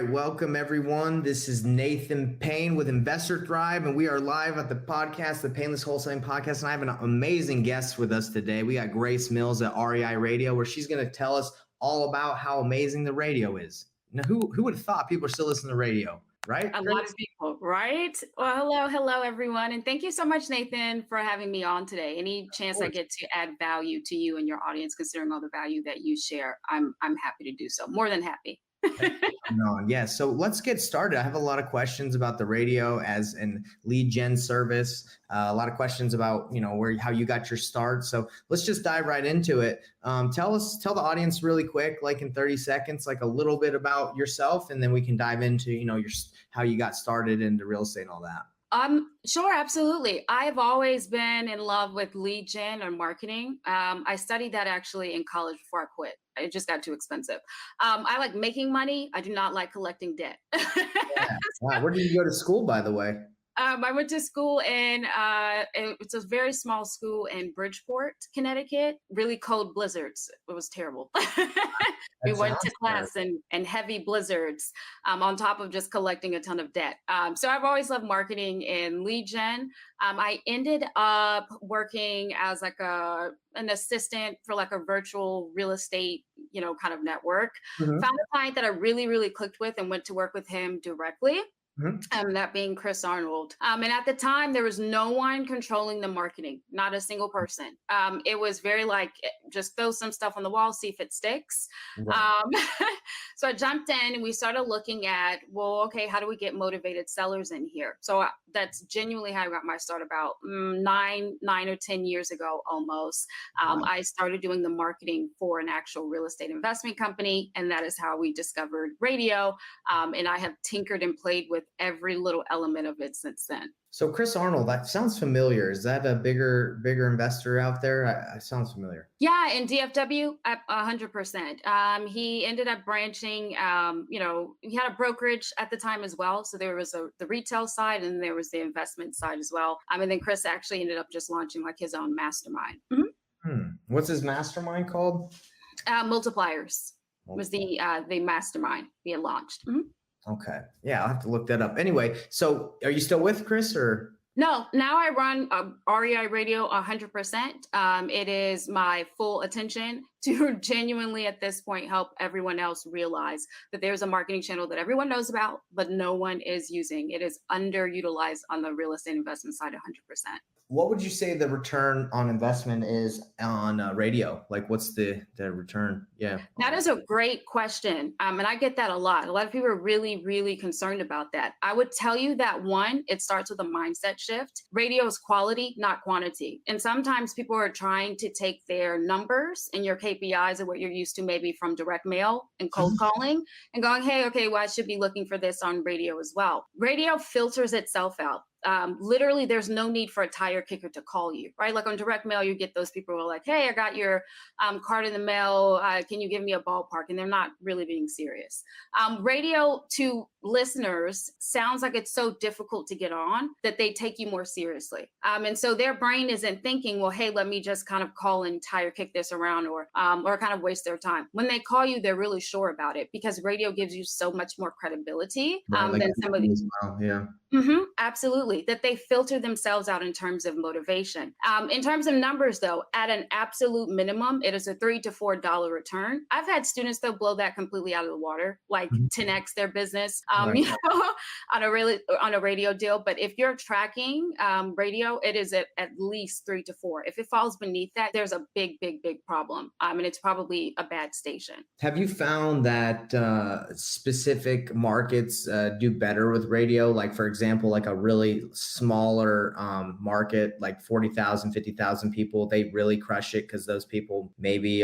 right, welcome everyone. This is Nathan Payne with Investor Thrive, and we are live at the podcast, the Payneless Wholesaling Podcast, and I have an amazing guest with us today. We got Grace Mills at REI Radio, where she's going to tell us all about how amazing the radio is. Now, who would have thought people are still listening to radio, right? A lot of people, right? Well, hello, everyone. And thank you so much, Nathan, for having me on today. Any chance I get to add value to you and your audience, considering all the value that you share, I'm happy to do so. More than happy. Yeah, so let's get started. I have a lot of questions about the radio as an lead gen service. A lot of questions about how you got your start. So let's just dive right into it. Tell the audience really quick, like in 30 seconds, like a little bit about yourself, and then we can dive into how you got started into real estate and all that. Sure, absolutely. I've always been in love with lead gen and marketing. I studied that actually in college before I quit. It just got too expensive. I like making money. I do not like collecting debt. Yeah. Wow. Where did you go to school, by the way? I went to school it's a very small school in Bridgeport, Connecticut. Really cold blizzards. It was terrible. We went to class and heavy blizzards on top of just collecting a ton of debt. So I've always loved marketing and lead gen. I ended up working as like an assistant for like a virtual real estate, kind of network. Mm-hmm. Found a client that I really, really clicked with and went to work with him directly. Mm-hmm. That being Chris Arnold. And at the time, there was no one controlling the marketing, not a single person. It was very like, just throw some stuff on the wall, see if it sticks. Right. So I jumped in and we started looking at, well, okay, how do we get motivated sellers in here? So that's genuinely how I got my start about 9 or 10 years ago almost. Wow. I started doing the marketing for an actual real estate investment company. And that is how we discovered radio. And I have tinkered and played with every little element of it since then. So Chris Arnold, that sounds familiar. Is that a bigger investor out there? It sounds familiar. Yeah, in DFW, 100%. He ended up branching, he had a brokerage at the time as well. So there was the retail side and there was the investment side as well. And then Chris actually ended up just launching like his own mastermind. Mm-hmm. What's his mastermind called? Multipliers was the mastermind he had launched. Mm-hmm. Okay. Yeah, I'll have to look that up. Anyway, so are you still with Chris or? No, now I run REI Radio 100%. It is my full attention to genuinely at this point help everyone else realize that there's a marketing channel that everyone knows about, but no one is using. It is underutilized on the real estate investment side 100%. What would you say the return on investment is on radio? Like what's the return? Yeah. That is a great question. And I get that a lot. A lot of people are really, really concerned about that. I would tell you that one, it starts with a mindset shift. Radio is quality, not quantity. And sometimes people are trying to take their numbers and your KPIs and what you're used to maybe from direct mail and cold calling and going, hey, okay, well, I should be looking for this on radio as well. Radio filters itself out. Literally, there's no need for a tire kicker to call you, right? Like on direct mail, you get those people who are like, hey, I got your card in the mail. Can you give me a ballpark? And they're not really being serious. Radio to listeners sounds like it's so difficult to get on that they take you more seriously. And so their brain isn't thinking, well, hey, let me just kind of call and tire kick this around or kind of waste their time. When they call you, they're really sure about it because radio gives you so much more credibility than some of these. Yeah. Mm-hmm, absolutely. That they filter themselves out in terms of motivation. In terms of numbers, though, at an absolute minimum, it is a $3 to $4 return. I've had students that blow that completely out of the water, like 10x their business, right. On a radio deal. But if you're tracking radio, it is at least 3 to 4. If it falls beneath that, there's a big problem. And it's probably a bad station. Have you found that specific markets do better with radio? Like, for example, like a really smaller market, like 40,000, 50,000 people, they really crush it because those people maybe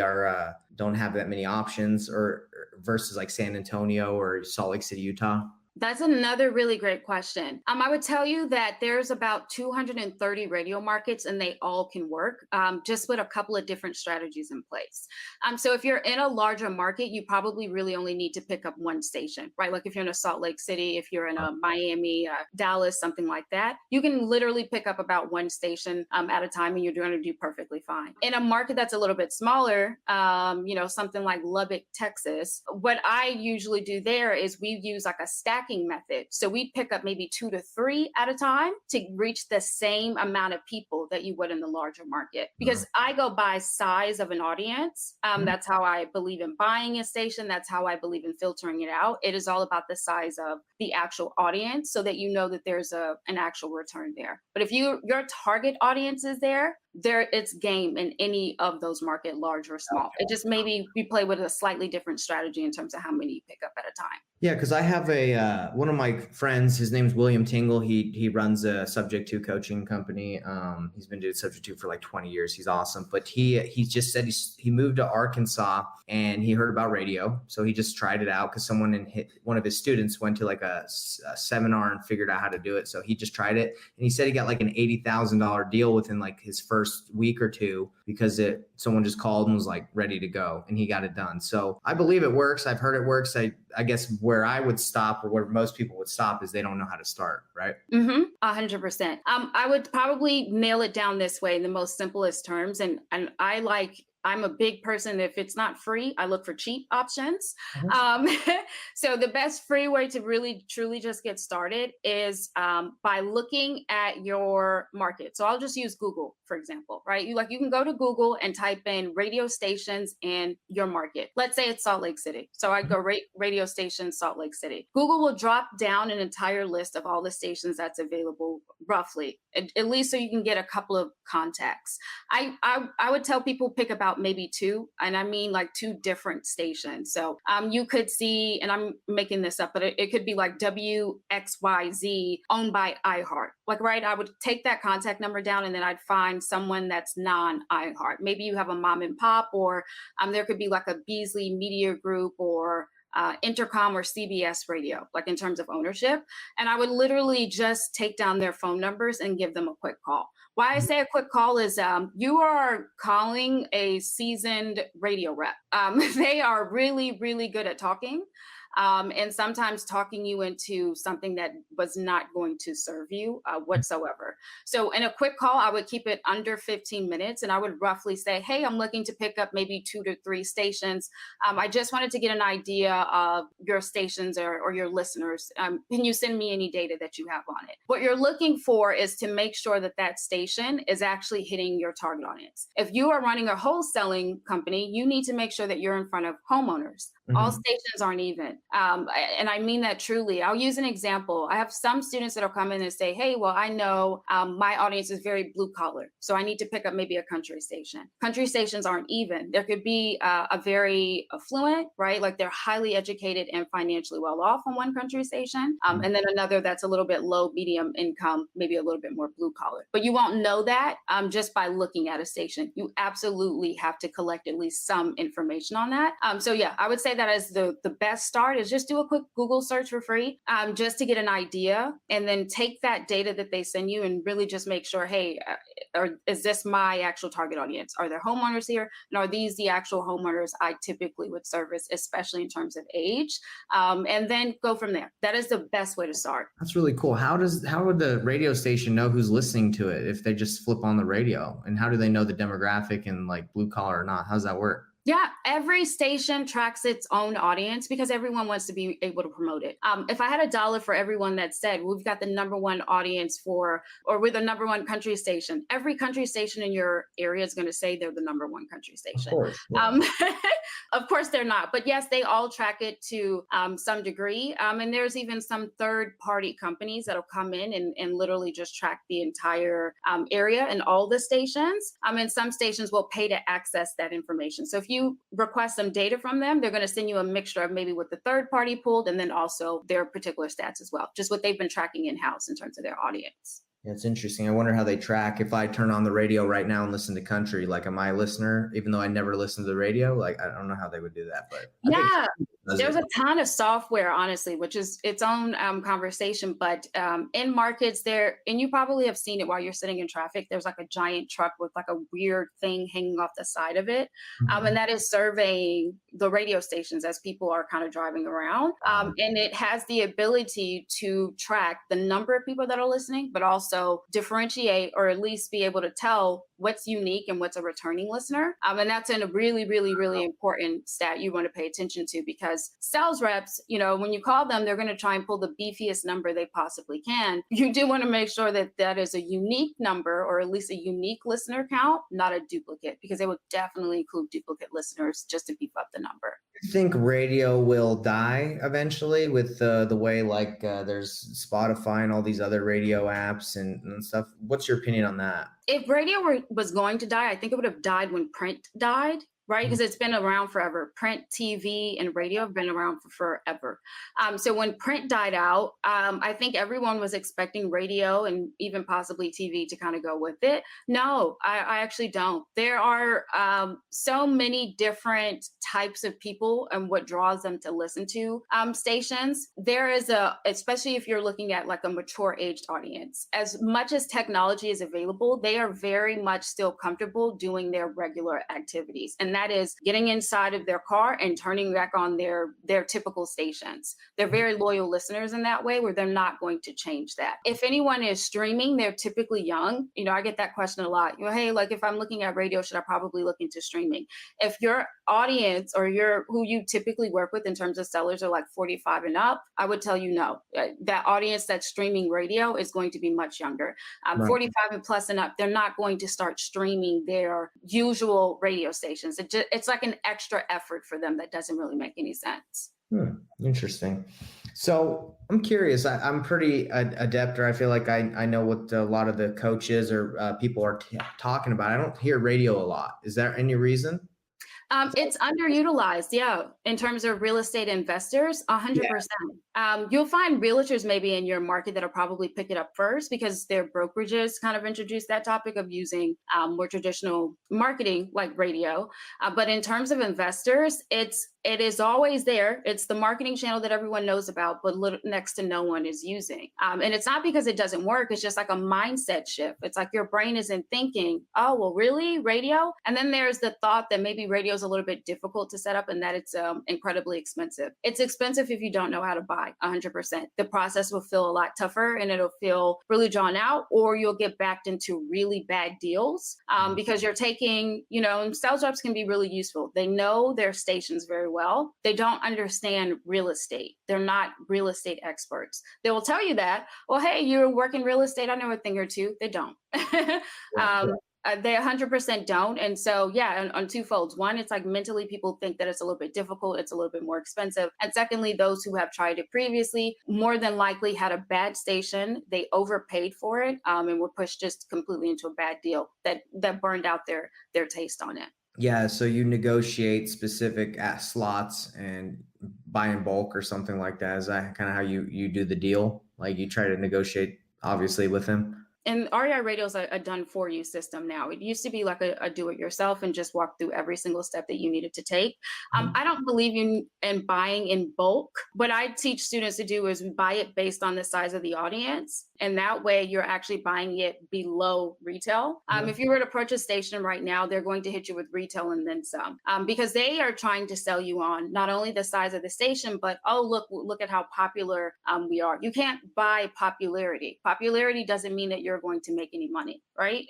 don't have that many options, or versus like San Antonio or Salt Lake City, Utah? That's another really great question. I would tell you that there's about 230 radio markets and they all can work, just with a couple of different strategies in place. So if you're in a larger market, you probably really only need to pick up one station, right? Like if you're in a Salt Lake City, if you're in a Miami, Dallas, something like that, you can literally pick up about one station at a time and you're going to do perfectly fine. In a market that's a little bit smaller, something like Lubbock, Texas, what I usually do there is we use like a stacking method. So we pick up maybe 2 to 3 at a time to reach the same amount of people that you would in the larger market. Because I go by size of an audience. That's how I believe in buying a station. That's how I believe in filtering it out. It is all about the size of the actual audience so that you know that there's an actual return there. But if your target audience is there, it's game in any of those market, large or small. It just maybe we play with a slightly different strategy in terms of how many you pick up at a time. Yeah, because I have one of my friends, his name's William Tingle. He runs a Subject 2 coaching company. He's been doing Subject 2 for like 20 years. He's awesome. But he just said he moved to Arkansas and he heard about radio. So he just tried it out because one of his students went to like a seminar and figured out how to do it. So he just tried it. And he said he got like an $80,000 deal within like his first week or two because someone just called and was like ready to go and he got it done. So I believe it works. I've heard it works. I guess where I would stop or where most people would stop is they don't know how to start, right? 100%. I would probably nail it down this way in the most simplest terms. And I'm a big person. If it's not free, I look for cheap options. So the best free way to really, truly just get started is by looking at your market. So I'll just use Google, for example, right? You can go to Google and type in radio stations in your market. Let's say it's Salt Lake City. So I go radio stations, Salt Lake City. Google will drop down an entire list of all the stations that's available, roughly, at least so you can get a couple of contacts. I would tell people pick about maybe 2, and I mean like 2 different stations. So you could see, and I'm making this up, but it could be like WXYZ owned by iHeart. Like, right, I would take that contact number down and then I'd find someone that's non-iHeart. Maybe you have a mom and pop, or there could be like a Beasley Media Group or Intercom or CBS Radio, like in terms of ownership. And I would literally just take down their phone numbers and give them a quick call. Why I say a quick call is you are calling a seasoned radio rep. They are really, really good at talking. And sometimes talking you into something that was not going to serve you whatsoever. So in a quick call, I would keep it under 15 minutes and I would roughly say, hey, I'm looking to pick up maybe 2 to 3 stations. I just wanted to get an idea of your stations or your listeners. Can you send me any data that you have on it? What you're looking for is to make sure that station is actually hitting your target audience. If you are running a wholesaling company, you need to make sure that you're in front of homeowners. All stations aren't even. And I mean that truly. I'll use an example. I have some students that'll come in and say, hey, well, I know my audience is very blue collar, so I need to pick up maybe a country station. Country stations aren't even. There could be a very affluent, right? Like they're highly educated and financially well off on one country station. And then another that's a little bit low, medium income, maybe a little bit more blue collar. But you won't know that just by looking at a station. You absolutely have to collect at least some information on that. So yeah, I would say that as the best start is just do a quick Google search for free, just to get an idea, and then take that data that they send you and really just make sure, hey, is this my actual target audience? Are there homeowners here? And are these the actual homeowners I typically would service, especially in terms of age? And then go from there. That is the best way to start. That's really cool. How would the radio station know who's listening to it if they just flip on the radio? And how do they know the demographic and like blue collar or not? How does that work? Yeah, every station tracks its own audience because everyone wants to be able to promote it. If I had $1 for everyone that said we've got the number 1 audience or we're the number 1 country station, every country station in your area is going to say they're the number 1 country station. Of course, yeah. Of course they're not, but yes, they all track it to some degree. And there's even some third-party companies that'll come in and literally just track the entire area and all the stations. And some stations will pay to access that information. So if you request some data from them, they're going to send you a mixture of maybe what the third party pulled and then also their particular stats as well, just what they've been tracking in-house in terms of their audience. Yeah, it's interesting. I wonder how they track. If I turn on the radio right now and listen to country, like, am I a listener, even though I never listen to the radio? Like, I don't know how they would do that, but There's a ton of software, honestly, which is its own conversation. But in markets there, and you probably have seen it while you're sitting in traffic, there's like a giant truck with like a weird thing hanging off the side of it. And that is surveying the radio stations as people are kind of driving around. And it has the ability to track the number of people that are listening, but also differentiate or at least be able to tell what's unique and what's a returning listener. And that's a really, really, really important stat you want to pay attention to, because sales reps, when you call them, they're going to try and pull the beefiest number they possibly can. You do want to make sure that that is a unique number, or at least a unique listener count, not a duplicate, because they would definitely include duplicate listeners just to beef up the number. You think radio will die eventually with the way like there's Spotify and all these other radio apps and stuff? What's your opinion on that? If radio was going to die, I think it would have died when print died. Right? Because it's been around forever. Print, TV, and radio have been around for forever. So when print died out, I think everyone was expecting radio and even possibly TV to kind of go with it. No, I actually don't. There are so many different types of people and what draws them to listen to stations. There is especially if you're looking at like a mature aged audience, as much as technology is available, they are very much still comfortable doing their regular activities. And that is getting inside of their car and turning back on their typical stations. They're very loyal listeners in that way, where they're not going to change that. If anyone is streaming, they're typically young. I get that question a lot. Hey, like if I'm looking at radio, should I probably look into streaming? If your audience or who you typically work with in terms of sellers are like 45 and up, I would tell you no. That audience that's streaming radio is going to be much younger. Right. 45 and plus and up, they're not going to start streaming their usual radio stations. It's like an extra effort for them that doesn't really make any sense. Interesting. So I'm curious. I'm pretty adept, or I feel like I know what a lot of the coaches or people are talking about. I don't hear radio a lot. Is there any reason? It's underutilized, in terms of real estate investors, 100%. You'll find realtors maybe in your market that'll probably pick it up first, because their brokerages kind of introduced that topic of using more traditional marketing like radio. But in terms of investors, it is always there. It's the marketing channel that everyone knows about, but next to no one is using. And it's not because it doesn't work. It's just like a mindset shift. It's like your brain isn't thinking, oh, well, really? Radio? And then there's the thought that maybe radio is a little bit difficult to set up and that it's incredibly expensive. It's expensive if you don't know how to buy, 100%. The process will feel a lot tougher and it'll feel really drawn out, or you'll get backed into really bad deals because you're taking, sales reps can be really useful. They know their stations very well. They don't understand real estate. They're not real estate experts. They will tell you that, well, hey, you work in real estate, I know a thing or two. They don't. They 100% don't. And so, on two folds. One, it's like mentally people think that it's a little bit difficult. It's a little bit more expensive. And secondly, those who have tried it previously more than likely had a bad station. They overpaid for it and were pushed just completely into a bad deal that burned out their taste on it. Yeah. So you negotiate specific slots and buy in bulk or something like that. Is that kind of how you do the deal? Like you try to negotiate obviously with him? And REI Radio is a done-for-you system now. It used to be like a do-it-yourself and just walk through every single step that you needed to take. I don't believe in buying in bulk. What I teach students to do is buy it based on the size of the audience. And that way you're actually buying it below retail. If you were to purchase station right now, they're going to hit you with retail and then some because they are trying to sell you on not only the size of the station, but, look at how popular we are. You can't buy popularity. Popularity doesn't mean that you're going to make any money, right?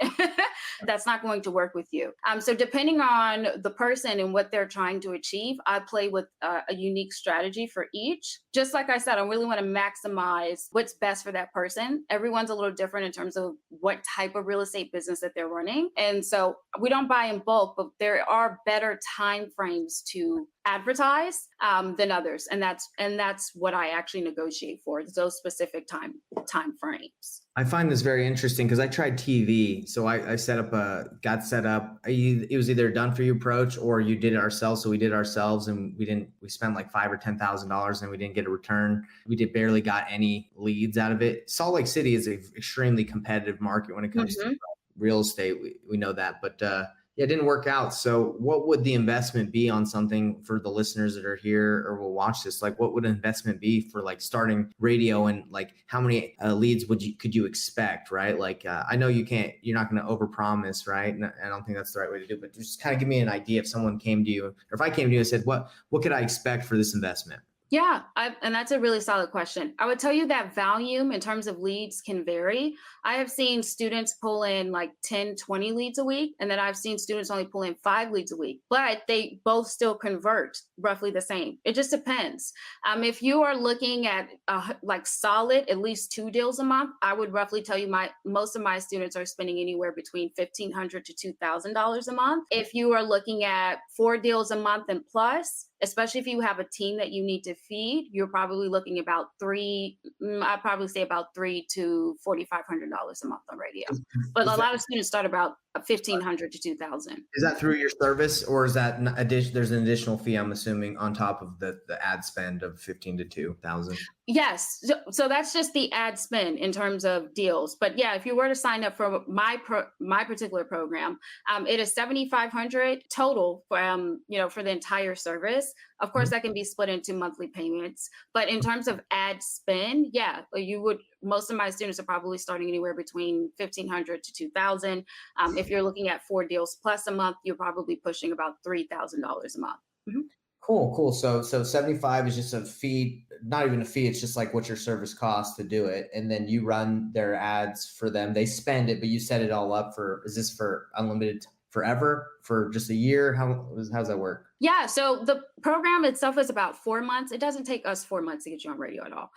That's not going to work with you. So depending on the person and what they're trying to achieve, I play with a unique strategy for each. Just like I said, I really want to maximize what's best for that person. Everyone's a little different in terms of what type of real estate business that they're running. And so we don't buy in bulk, but there are better time frames to advertise than others. And that's what I actually negotiate for, those specific time frames. I find this very interesting because I tried TV. So I got set up. It was either a done for you approach or you did it ourselves. So we did it ourselves and we spent like $5,000 or $10,000 and we didn't get a return. We barely got any leads out of it. Salt Lake City is an extremely competitive market when it comes to real estate. We know that, but Yeah, it didn't work out. So what would the investment be on something for the listeners that are here or will watch this? Like, what would an investment be for like starting radio, and like how many leads could you expect, right? Like, I know you're not going to overpromise, right? And I don't think that's the right way to do it, but just kind of give me an idea if someone came to you, or if I came to you and said, what could I expect for this investment? Yeah, and that's a really solid question. I would tell you that volume in terms of leads can vary. I have seen students pull in like 10, 20 leads a week, and then I've seen students only pull in 5 leads a week, but they both still convert roughly the same. It just depends. If you are looking at like solid, at least 2 deals a month, I would roughly tell you most of my students are spending anywhere between $1,500 to $2,000 a month. If you are looking at 4 deals a month and plus, especially if you have a team that you need to feed, you're probably looking about I'd probably say about $3,000 to $4,500 a month on radio. But a lot of students start about $1,500 to $2,000. Is that through your service, or is that there's an additional fee, I'm assuming, on top of the ad spend of 15 to 2,000? Yes. So that's just the ad spend in terms of deals. But yeah, if you were to sign up for my particular program, it is $7,500 total for the entire service. Of course, that can be split into monthly payments. But in terms of ad spend, yeah, most of my students are probably starting anywhere between $1,500 to $2,000. If you're looking at 4 deals plus a month, you're probably pushing about $3,000 a month. Mm-hmm. Cool. So 75 is just a fee, not even a fee. It's just like what your service costs to do it. And then you run their ads for them. They spend it, but you set it all up is this for unlimited forever, for just a year? How's that work? Yeah, so the program itself is about 4 months. It doesn't take us 4 months to get you on radio at all.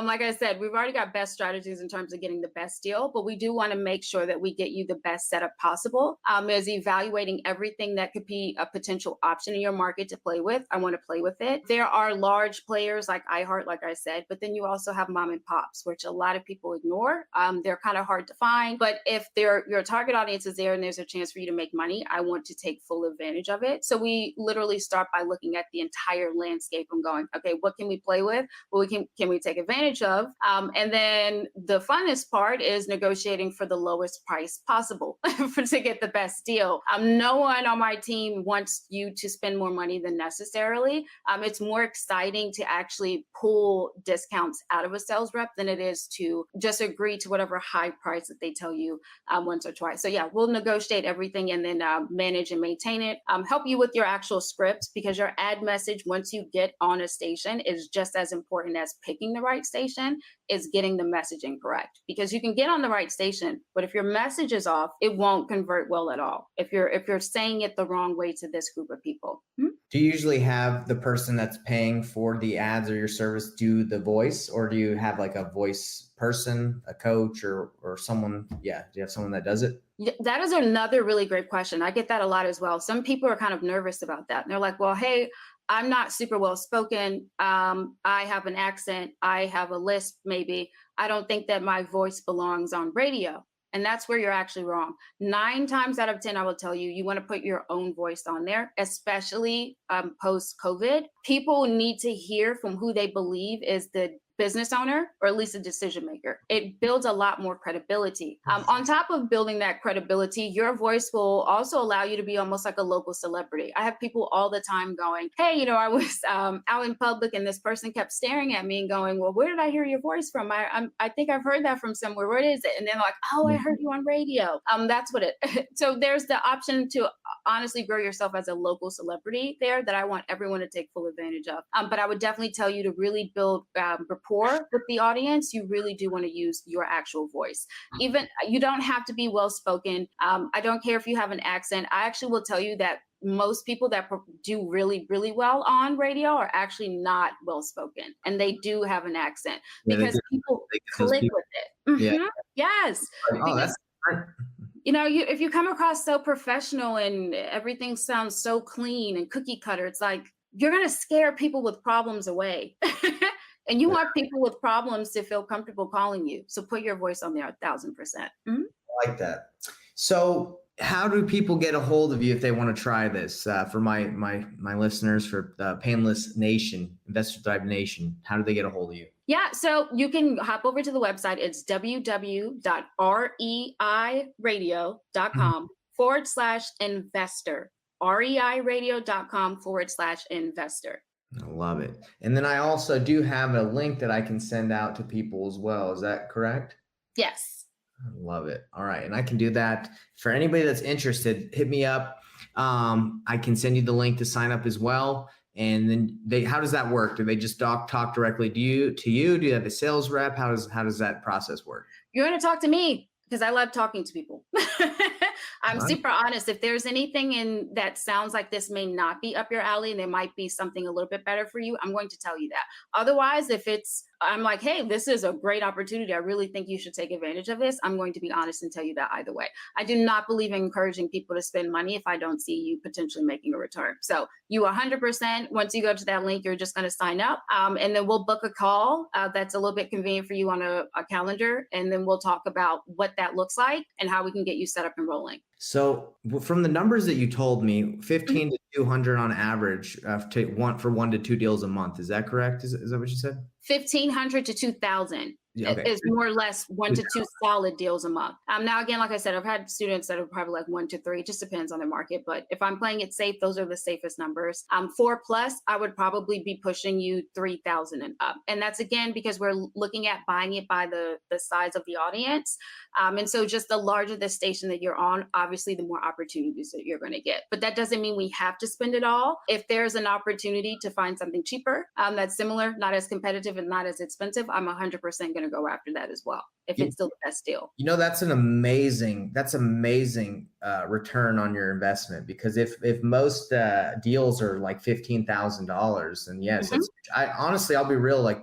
Like I said, we've already got best strategies in terms of getting the best deal, but we do want to make sure that we get you the best setup possible. Is evaluating everything that could be a potential option in your market to play with. I want to play with it. There are large players like iHeart, like I said, but then you also have mom and pops, which a lot of people ignore. They're kind of hard to find, but if your target audience is there and there's a chance for you to make money, I want to take full advantage of it. So we literally start by looking at the entire landscape and going, okay, what can we play with? What can we take advantage of? And then the funnest part is negotiating for the lowest price possible to get the best deal. No one on my team wants you to spend more money than necessarily. It's more exciting to actually pull discounts out of a sales rep than it is to just agree to whatever high price that they tell you once or twice. So yeah, we'll negotiate everything and then manage and maintain it. Help you with your actual scripts, because your ad message, once you get on a station, is just as important as picking the right station, is getting the messaging correct. Because you can get on the right station, but if your message is off, it won't convert well at all. If you're saying it the wrong way to this group of people. Do you usually have the person that's paying for the ads or your service do the voice, or do you have like a voice person, a coach, or someone? Yeah, do you have someone that does it? Yeah, that is another really great question. I get that a lot as well. Some people are kind of nervous about that. And they're like, well, hey, I'm not super well spoken. I have an accent. I have a lisp, maybe. I don't think that my voice belongs on radio. And that's where you're actually wrong. 9 times out of 10, I will tell you, you want to put your own voice on there, especially post-COVID. People need to hear from who they believe is the business owner, or at least a decision maker. It builds a lot more credibility. On top of building that credibility, your voice will also allow you to be almost like a local celebrity. I have people all the time going, hey, I was out in public and this person kept staring at me and going, well, where did I hear your voice from? I think I've heard that from somewhere. Where is it? And then like, oh, I heard you on radio. That's what so there's the option to honestly grow yourself as a local celebrity there that I want everyone to take full advantage of. But I would definitely tell you to really build rapport with the audience. You really do want to use your actual voice. Even you don't have to be well spoken. I don't care if you have an accent. I actually will tell you that most people that do really, really well on radio are actually not well spoken, and they do have an accent because people click with it. Mm-hmm. Yeah. Yes. Oh, that's if you come across so professional and everything sounds so clean and cookie cutter, it's like you're going to scare people with problems away. And you want people with problems to feel comfortable calling you. So put your voice on there 1,000%. Mm-hmm. I like that. So how do people get a hold of you if they want to try this? For my listeners, for Payneless Nation, Investor Thrive Nation, how do they get a hold of you? Yeah, so you can hop over to the website. It's www.reiradio.com. REI.com/investor. REIRadio.com/investor. I love it. And then I also do have a link that I can send out to people as well. Is that correct? Yes. I love it. All right. And I can do that for anybody that's interested. Hit me up. I can send you the link to sign up as well. And then how does that work? Do they just talk directly to you? Do you have a sales rep? How does that process work? You're going to talk to me because I love talking to people. I'm super honest. If there's anything in that sounds like this may not be up your alley and there might be something a little bit better for you, I'm going to tell you that. Otherwise, if I'm like, hey, this is a great opportunity, I really think you should take advantage of this, I'm going to be honest and tell you that either way. I do not believe in encouraging people to spend money if I don't see you potentially making a return. So you 100%, once you go to that link, you're just going to sign up, and then we'll book a call that's a little bit convenient for you on a calendar. And then we'll talk about what that looks like and how we can get you set up and rolling. So from the numbers that you told me, 15 to 200 on average for 1 to 2 deals a month. Is that correct? Is that what you said? 1,500 to 2,000. Okay. Is more or less 1 to 2 solid deals a month. Now, again, like I said, I've had students that are probably like 1 to 3, it just depends on the market. But if I'm playing it safe, those are the safest numbers. 4 plus, I would probably be pushing you 3,000 and up. And that's, again, because we're looking at buying it by the size of the audience. And so just the larger the station that you're on, obviously, the more opportunities that you're going to get. But that doesn't mean we have to spend it all. If there's an opportunity to find something cheaper, that's similar, not as competitive and not as expensive, I'm 100% going to go after that as well, if it's still the best deal. That's an amazing return on your investment, because if most deals are like $15,000, then yes, I'll be real, I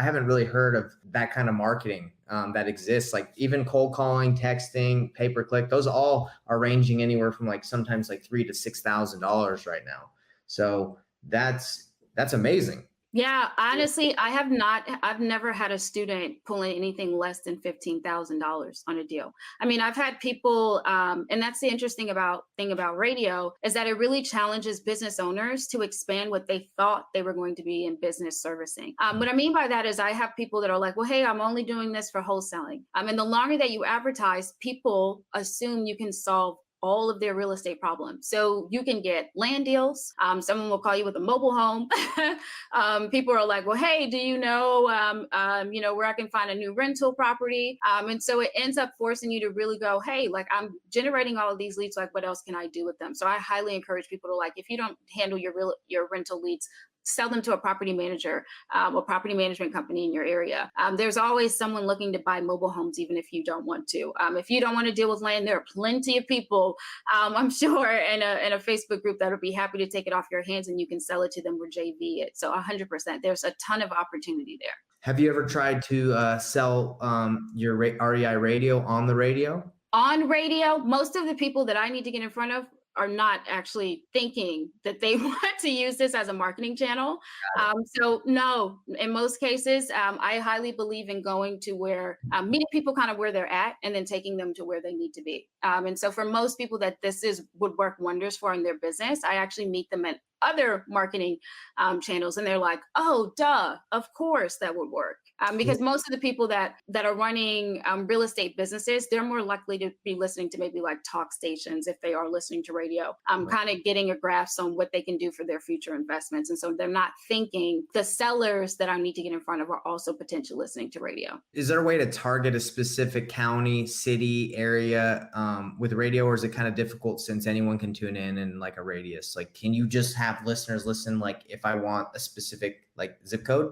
haven't really heard of that kind of marketing that exists. Like even cold calling, texting, pay-per-click, those all are ranging anywhere from sometimes $3,000 to $6,000 right now. So that's amazing. Yeah, honestly, I've never had a student pull in anything less than $15,000 on a deal. I mean, I've had people, and that's the interesting thing about radio, is that it really challenges business owners to expand what they thought they were going to be in business servicing. What I mean by that is I have people that are like, well, hey, I'm only doing this for wholesaling. And the longer that you advertise, people assume you can solve all of their real estate problems. So you can get land deals. Someone will call you with a mobile home. People are like, well, hey, do you know where I can find a new rental property? And so it ends up forcing you to really go, hey, I'm generating all of these leads. What else can I do with them? So I highly encourage people to if you don't handle your rental leads, sell them to a property manager or property management company in your area. There's always someone looking to buy mobile homes, even if you don't want to. If you don't want to deal with land, there are plenty of people, I'm sure, in a Facebook group that would be happy to take it off your hands and you can sell it to them or JV it. So 100%, there's a ton of opportunity there. Have you ever tried to sell your REI radio on the radio? On radio, most of the people that I need to get in front of are not actually thinking that they want to use this as a marketing channel. So no, in most cases, I highly believe in going to where, meeting people kind of where they're at and then taking them to where they need to be. And so for most people that would work wonders for in their business, I actually meet them at other marketing channels. And they're like, oh, duh, of course that would work. Because most of the people that are running real estate businesses, they're more likely to be listening to maybe talk stations if they are listening to radio, kind of getting a grasp on what they can do for their future investments. And so they're not thinking the sellers that I need to get in front of are also potentially listening to radio. Is there a way to target a specific county, city, area with radio, or is it kind of difficult since anyone can tune in a radius? Can you just have listeners listen if I want a specific zip code?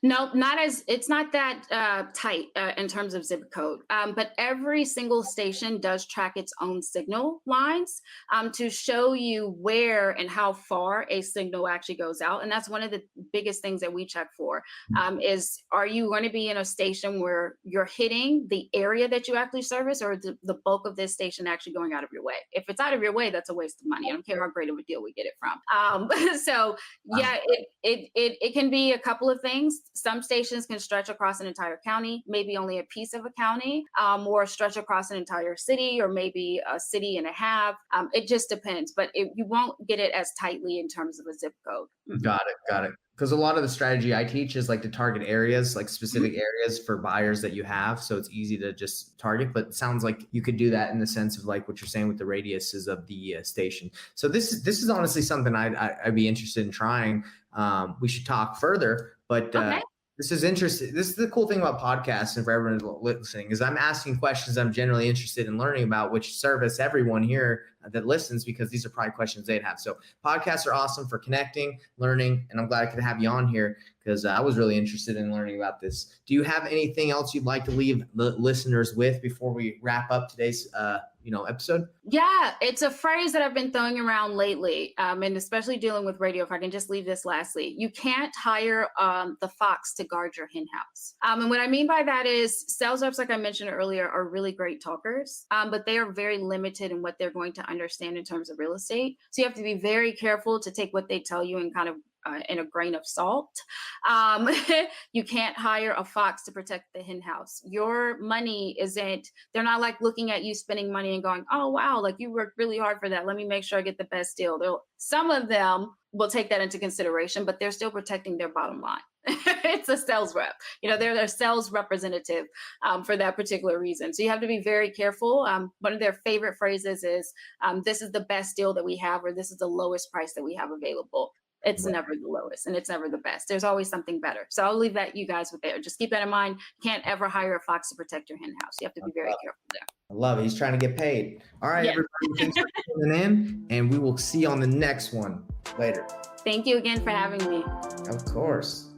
No, it's not that tight in terms of zip code, but every single station does track its own signal lines to show you where and how far a signal actually goes out. And that's one of the biggest things that we check for is, are you going to be in a station where you're hitting the area that you actually service, or the bulk of this station actually going out of your way? If it's out of your way, that's a waste of money. I don't care how great of a deal we get it from. So yeah, it can be a couple of things. things. Some stations can stretch across an entire county, maybe only a piece of a county, or stretch across an entire city, or maybe a city and a half. It just depends, but you won't get it as tightly in terms of a zip code. Got it. Because a lot of the strategy I teach is like to target areas, like specific areas for buyers that you have. So it's easy to just target, but it sounds like you could do that in the sense of like what you're saying with the radiuses of the station. So this is honestly something I'd be interested in trying. We should talk further, but Okay. This is interesting. This is the cool thing about podcasts, and for everyone listening, is I'm asking questions I'm generally interested in learning about, which service everyone here that listens, because these are probably questions they'd have. So podcasts are awesome for connecting, learning, and I'm glad I could have you on here because I was really interested in learning about this. Do you have anything else you'd like to leave the listeners with before we wrap up today's episode? Yeah, it's a phrase that I've been throwing around lately, and especially dealing with radio. If I can just leave this lastly, you can't hire the fox to guard your hen house. And what I mean by that is sales reps, like I mentioned earlier, are really great talkers, but they are very limited in what they're going to understand in terms of real estate. So you have to be very careful to take what they tell you and kind of in a grain of salt. You can't hire a fox to protect the hen house. Your money they're not like looking at you spending money and going, oh, wow, like you worked really hard for that. Let me make sure I get the best deal. Some of them will take that into consideration, but they're still protecting their bottom line. It's a sales rep. They're their sales representative for that particular reason. So you have to be very careful. One of their favorite phrases is, this is the best deal that we have, or this is the lowest price that we have available. It's never the lowest and it's never the best. There's always something better. So I'll leave that you guys with there. Just keep that in mind. You can't ever hire a fox to protect your hen house. You have to be very careful there. I love it. He's trying to get paid. All right, everybody, thanks for tuning in, and we will see you on the next one later. Thank you again for having me. Of course.